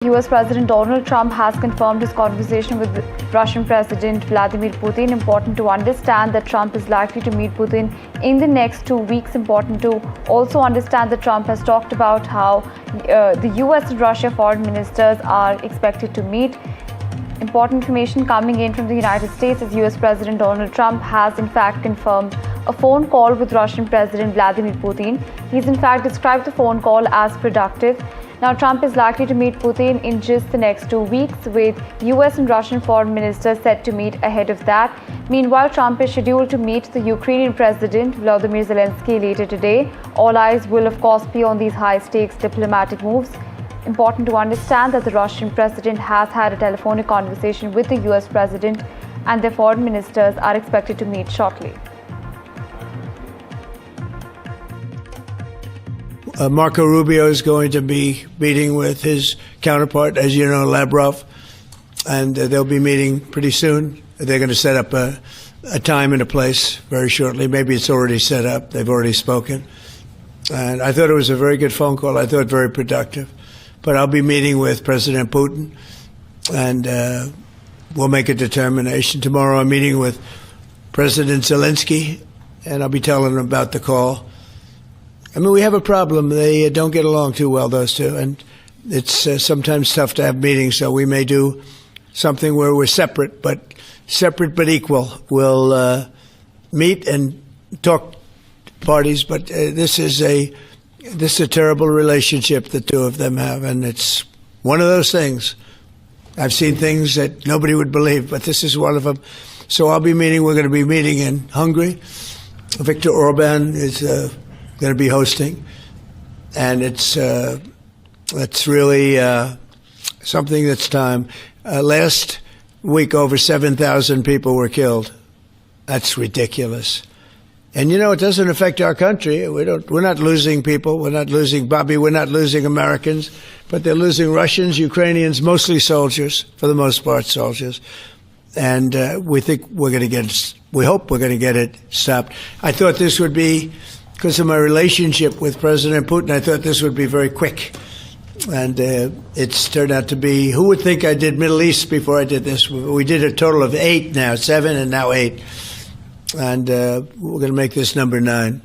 US President Donald Trump has confirmed his conversation with Russian President Vladimir Putin. Important to understand that Trump is likely to meet Putin in the next 2 weeks. Important to also understand that Trump has talked about how the US and Russia foreign ministers are expected to meet. Important information coming in from the United States as US President Donald Trump has in fact confirmed a phone call with Russian President Vladimir Putin. He's in fact described the phone call as productive. Now, Trump is likely to meet Putin in just the next 2 weeks, with US and Russian foreign ministers set to meet ahead of that. Meanwhile, Trump is scheduled to meet the Ukrainian President Vladimir Zelensky later today. All eyes will, of course, be on these high-stakes diplomatic moves. Important to understand that the Russian president has had a telephonic conversation with the US president, and their foreign ministers are expected to meet shortly. Marco Rubio is going to be meeting with his counterpart, as you know, Lavrov, and they'll be meeting pretty soon. They're going to set up a time and a place very shortly. Maybe it's already set up. They've already spoken. And I thought it was a very good phone call. I thought very productive. But I'll be meeting with President Putin, and we'll make a determination. Tomorrow I'm meeting with President Zelensky, and I'll be telling him about the call. I mean, we have a problem. They don't get along too well, those two, and it's sometimes tough to have meetings, so we may do something where we're separate but equal. We'll meet and talk parties, but this is a terrible relationship the two of them have, and it's one of those things. I've seen things that nobody would believe, but this is one of them. So we're going to be meeting in Hungary. Viktor Orban is going to be hosting, and it's really something that's time. Last week, over 7,000 people were killed. That's ridiculous. And, you know, it doesn't affect our country. We're not losing people. We're not losing Bobby. We're not losing Americans. But they're losing Russians, Ukrainians, mostly soldiers, for the most part, soldiers. And we hope we're going to get it stopped. I thought this would be, because of my relationship with President Putin, I thought this would be very quick. And it's turned out to be, who would think I did Middle East before I did this? We did a total of 8 now, 7 and now 8. And we're going to make this number 9.